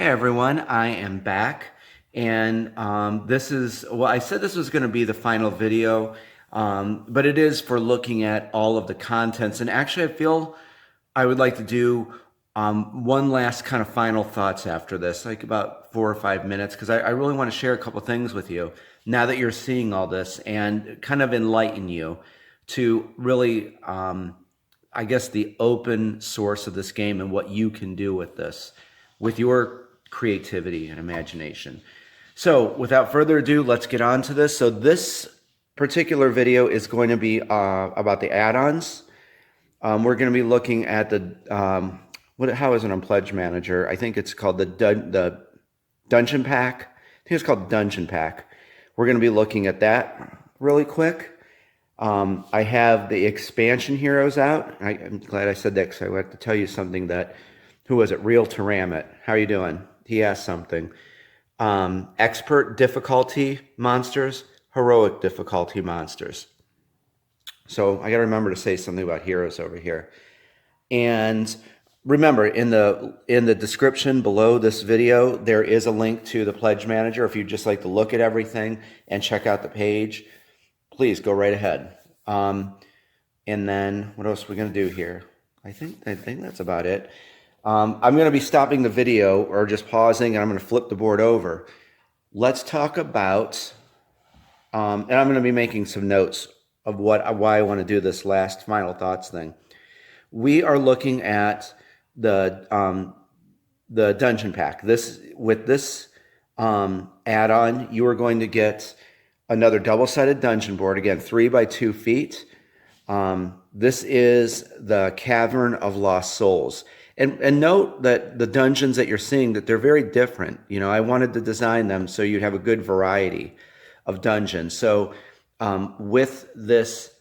Hey everyone, I am back, and I said this was going to be the final video, but it is for looking at all of the contents. And actually, I feel I would like to do one last kind of final thoughts after this, like about 4 or 5 minutes, because I really want to share a couple things with you now that you're seeing all this and kind of enlighten you to really, I guess, the open source of this game and what you can do with this, with your creativity and imagination. So without further ado, let's get on to this. So this particular video is going to be about the add-ons. We're going to be looking at the, how is it on Pledge Manager? I think it's called the Dungeon Pack. I think it's called Dungeon Pack. We're going to be looking at that really quick. I have the expansion heroes out. I'm glad I said that because I want to tell you something that, who was it? Real to Ramit. How are you doing? He asked something. Expert difficulty monsters, heroic difficulty monsters. So I got to remember to say something about heroes over here. And remember, in the description below this video, there is a link to the Pledge Manager. If you'd just like to look at everything and check out the page, please go right ahead. And then what else are we going to do here? I think that's about it. I'm going to be stopping the video or just pausing, and I'm going to flip the board over. Let's talk about, and I'm going to be making some notes of why I want to do this last final thoughts thing. We are looking at the Dungeon Pack. With this add-on, you are going to get another double-sided dungeon board, again, 3 by 2 feet. This is the Cavern of Lost Souls. And note that the dungeons that you're seeing, that they're very different. You know, I wanted to design them so you'd have a good variety of dungeons. So with this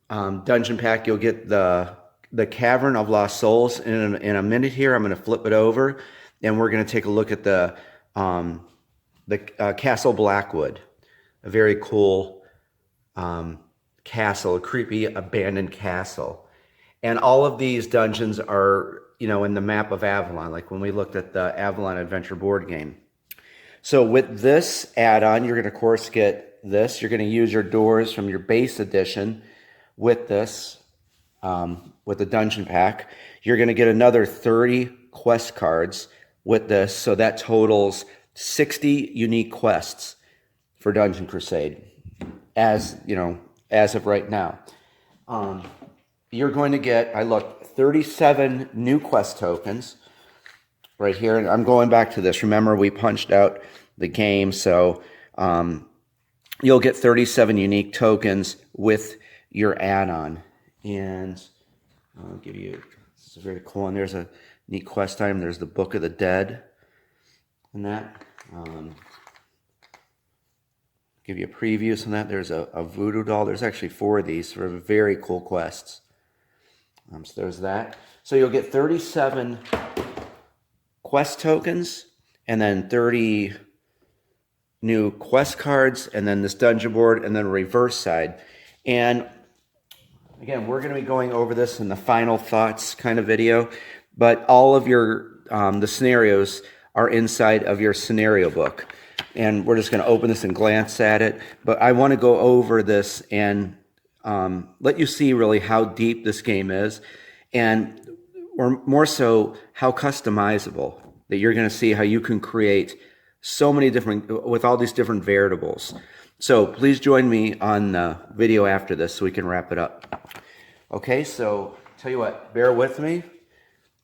dungeon pack, you'll get the Cavern of Lost Souls. In a minute here, I'm going to flip it over, and we're going to take a look at the Castle Blackwood, a very cool castle, a creepy abandoned castle. And all of these dungeons are, you know, in the map of Avalon, like when we looked at the Avalon Adventure board game. So with this add-on, you're going to, of course, get this. You're going to use your doors from your base edition with this, with the Dungeon Pack. You're going to get another 30 quest cards with this, so that totals 60 unique quests for Dungeon Crusade, as you know, as of right now. You're going to get, I looked, 37 new quest tokens right here. And I'm going back to this. Remember, we punched out the game, so you'll get 37 unique tokens with your add-on. And I'll give you, this is very cool. And there's a neat quest item. There's the Book of the Dead and that. Give you a preview on that. There's a voodoo doll. There's actually 4 of these for very cool quests. So there's that. So you'll get 37 quest tokens, and then 30 new quest cards, and then this dungeon board, and then a reverse side. And again, we're going to be going over this in the final thoughts kind of video, but all of your the scenarios are inside of your scenario book. And we're just going to open this and glance at it. But I want to go over this and let you see really how deep this game is, and or more so how customizable, that you're going to see how you can create so many different, with all these different variables. So please join me on the video after this so we can wrap it up. Okay, so tell you what, bear with me.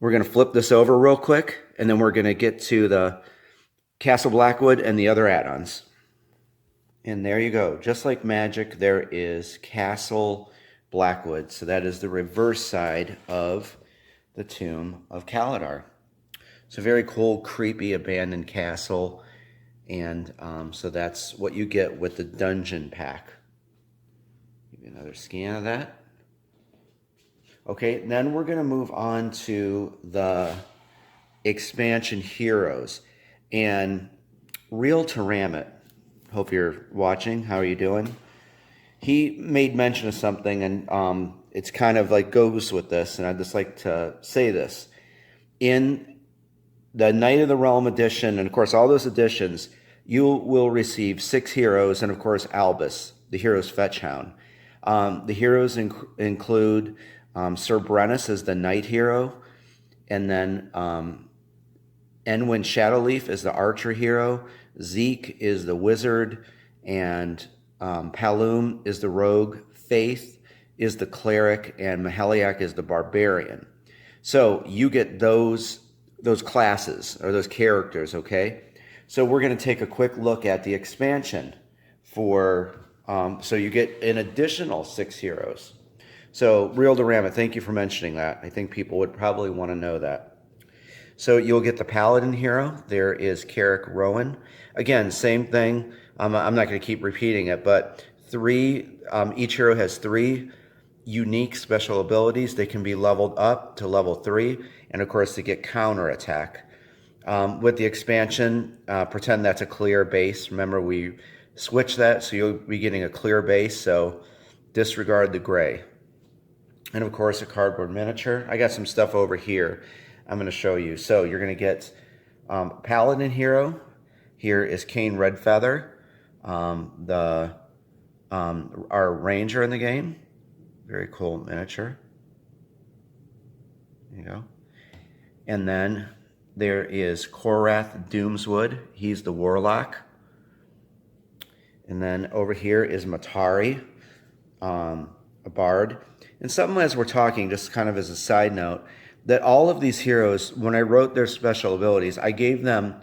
We're going to flip this over real quick, and then we're going to get to the Castle Blackwood and the other add-ons. And there you go. Just like magic, there is Castle Blackwood. So that is the reverse side of the Tomb of Kaladar. It's a very cool, creepy, abandoned castle. And so that's what you get with the Dungeon Pack. Give you another scan of that. Okay, then we're going to move on to the expansion heroes. And Real to Ramit, hope you're watching. How are you doing? He made mention of something, and it's kind of like goes with this, and I'd just like to say this. In the Knight of the Realm edition, and of course all those editions, you will receive 6 heroes, and of course Albus, the hero's fetch hound. The heroes include Sir Brennus as the knight hero, and then Enwyn Shadowleaf is the archer hero, Zeke is the wizard, and Palum is the rogue, Faith is the cleric, and Maheliak is the barbarian. So you get those classes, or those characters, okay? So we're going to take a quick look at the expansion for, so you get an additional 6 heroes. So Real Dorama, thank you for mentioning that. I think people would probably want to know that. So you'll get the Paladin hero. There is Carrick Rowan. Again, same thing. I'm not going to keep repeating it, but each hero has 3 unique special abilities. They can be leveled up to level 3, and of course they get counter attack. With the expansion, pretend that's a clear base. Remember, we switched that, so you'll be getting a clear base, so disregard the gray. And of course, a cardboard miniature. I got some stuff over here I'm going to show you. So you're going to get Paladin hero. Here is Kane Redfeather, our ranger in the game. Very cool miniature. There you go. And then there is Korath Doomswood. He's the warlock. And then over here is Matari, a bard. And something as we're talking, just kind of as a side note, that all of these heroes, when I wrote their special abilities, I gave them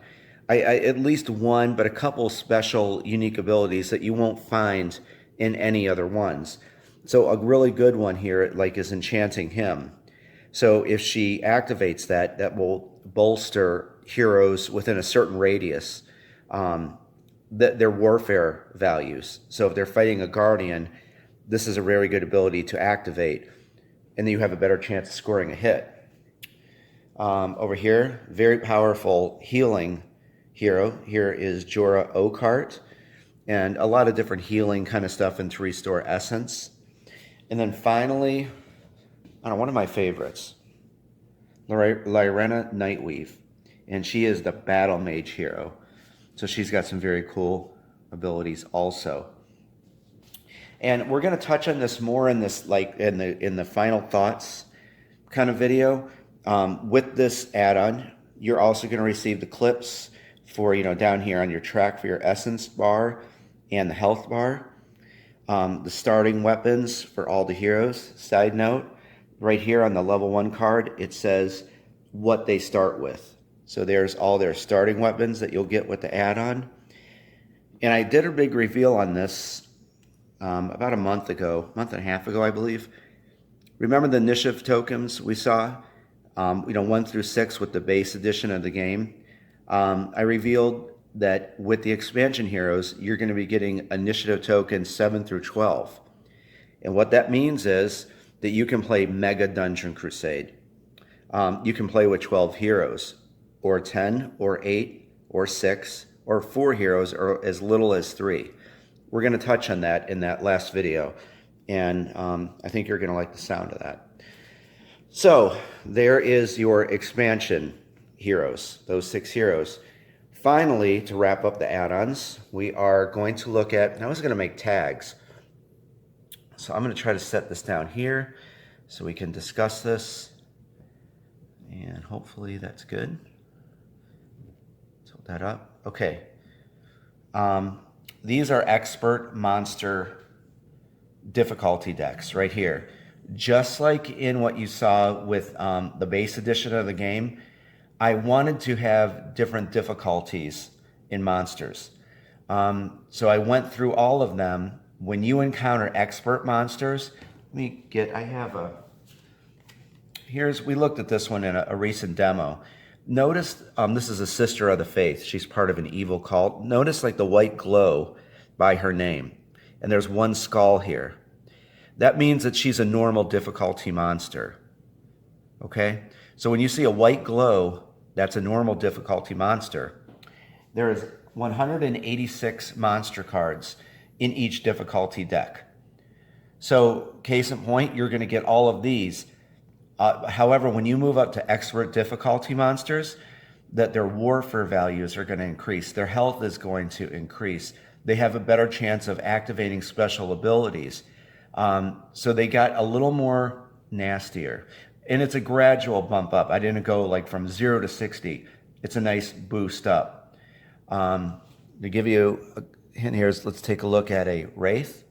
at least one, but a couple special unique abilities that you won't find in any other ones. So a really good one here, like, is Enchanting Hymn. So if she activates that, that will bolster heroes within a certain radius, their warfare values. So if they're fighting a guardian, this is a very good ability to activate, and then you have a better chance of scoring a hit. Over here, very powerful healing hero. Here is Jorah Oakheart, and a lot of different healing kind of stuff and to restore essence. And then finally, one of my favorites, Lyrena Nightweave, and she is the battle mage hero. So she's got some very cool abilities also. And we're going to touch on this more in this, like in the final thoughts kind of video. With this add-on, you're also going to receive the clips for, down here on your track for your essence bar and the health bar. The starting weapons for all the heroes. Side note, right here on the level 1 card, it says what they start with. So there's all their starting weapons that you'll get with the add-on. And I did a big reveal on this about a month and a half ago, I believe. Remember the initiative tokens we saw? 1 through 6 with the base edition of the game. I revealed that with the expansion heroes, you're going to be getting initiative tokens 7 through 12. And what that means is that you can play Mega Dungeon Crusade. You can play with 12 heroes, or 10, or 8, or 6, or 4 heroes, or as little as 3. We're going to touch on that in that last video, and I think you're going to like the sound of that. So there is your expansion heroes, those 6 heroes. Finally, to wrap up the add-ons, we are going to look at, I was going to make tags. So I'm going to try to set this down here so we can discuss this. And hopefully that's good. Tilt that up. Okay. These are expert monster difficulty decks right here. Just like in what you saw with the base edition of the game, I wanted to have different difficulties in monsters. So I went through all of them. When you encounter expert monsters, we looked at this one in a recent demo. Notice, this is a Sister of the Faith. She's part of an evil cult. Notice like the white glow by her name. And there's 1 skull here. That means that she's a normal difficulty monster. Okay? So when you see a white glow, that's a normal difficulty monster. There is 186 monster cards in each difficulty deck. So, case in point, you're going to get all of these. However, when you move up to expert difficulty monsters, that their warfare values are going to increase. Their health is going to increase. They have a better chance of activating special abilities. So they got a little more nastier. And it's a gradual bump up. I didn't go like from 0 to 60. It's a nice boost up. To give you a hint here, let's take a look at a Wraith.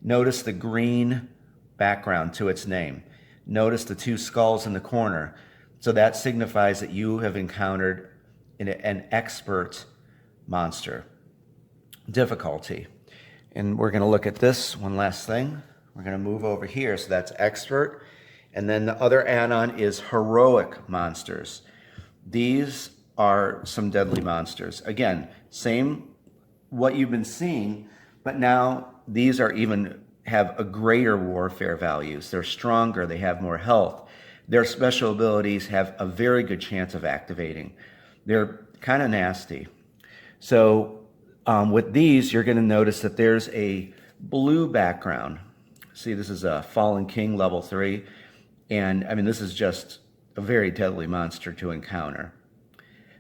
Notice the green background to its name. Notice the 2 skulls in the corner. So that signifies that you have encountered an expert monster. Difficulty. And we're going to look at this one last thing. We're going to move over here. So that's expert. And then the other add-on is heroic monsters. These are some deadly monsters. Again, same what you've been seeing, but now these are even have a greater warfare values. They're stronger, they have more health. Their special abilities have a very good chance of activating. They're kind of nasty. So with these, you're going to notice that there's a blue background. See, this is a Fallen King level 3. And I mean, this is just a very deadly monster to encounter.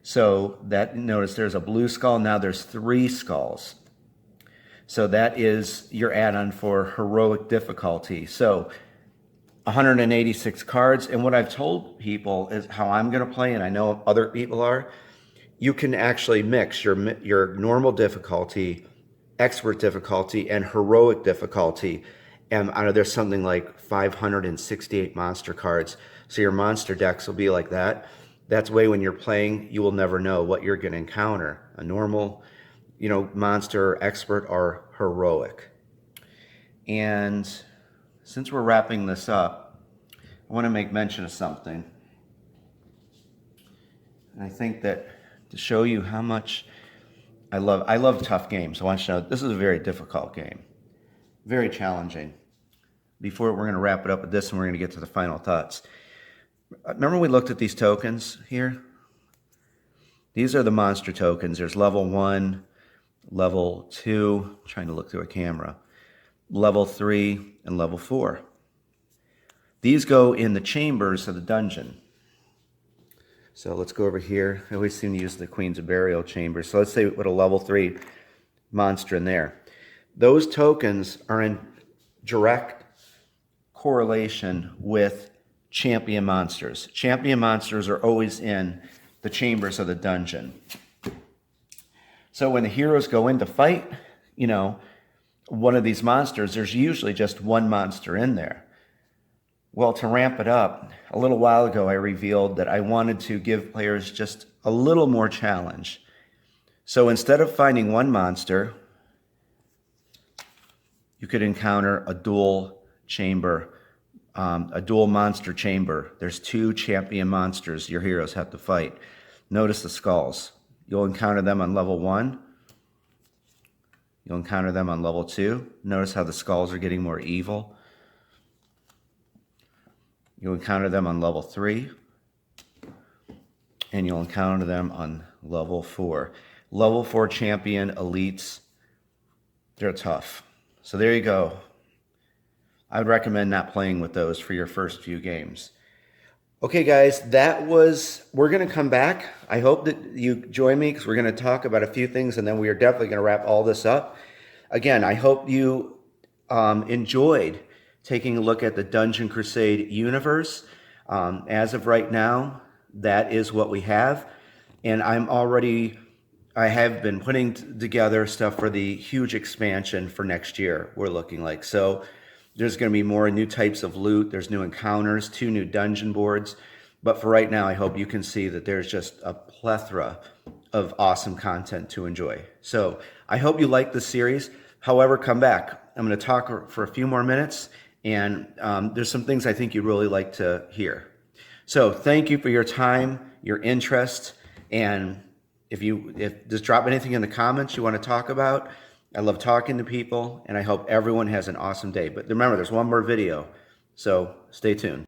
So that, notice there's a blue skull. Now there's 3 skulls. So that is your add-on for heroic difficulty. So 186 cards. And what I've told people is how I'm going to play, and I know other people are, you can actually mix your normal difficulty, expert difficulty, and heroic difficulty. And there's something like 568 monster cards. So your monster decks will be like that. That's way when you're playing, you will never know what you're going to encounter. A normal, monster, expert, or heroic. And since we're wrapping this up, I want to make mention of something. And I think that to show you how much I love tough games. I want you to know this is a very difficult game. Very challenging. Before we're going to wrap it up with this and we're going to get to the final thoughts. Remember we looked at these tokens here? These are the monster tokens. There's level 1, level 2, I'm trying to look through a camera, level 3, and level 4. These go in the chambers of the dungeon. So let's go over here. I always seem to use the Queens of Burial chamber. So let's say we put a level 3 monster in there. Those tokens are in direct correlation with champion monsters. Champion monsters are always in the chambers of the dungeon. So when the heroes go in to fight, one of these monsters, there's usually just one monster in there. Well, to ramp it up, a little while ago I revealed that I wanted to give players just a little more challenge. So instead of finding one monster, you could encounter a dual chamber, a dual monster chamber. There's 2 champion monsters your heroes have to fight. Notice the skulls. You'll encounter them on level 1. You'll encounter them on level 2. Notice how the skulls are getting more evil. You'll encounter them on level 3. And you'll encounter them on level 4. Level 4 champion elites, they're tough. So there you go. I would recommend not playing with those for your first few games. Okay, guys, we're going to come back. I hope that you join me because we're going to talk about a few things and then we are definitely going to wrap all this up. Again, I hope you enjoyed taking a look at the Dungeon Crusade universe. As of right now, that is what we have. And I have been putting together stuff for the huge expansion for next year, we're looking like. So there's going to be more new types of loot. There's new encounters, 2 new dungeon boards. But for right now, I hope you can see that there's just a plethora of awesome content to enjoy. So I hope you like this series. However, come back. I'm going to talk for a few more minutes. And there's some things I think you'd really like to hear. So thank you for your time, your interest. And if just drop anything in the comments you want to talk about. I love talking to people, and I hope everyone has an awesome day. But remember, there's one more video, so stay tuned.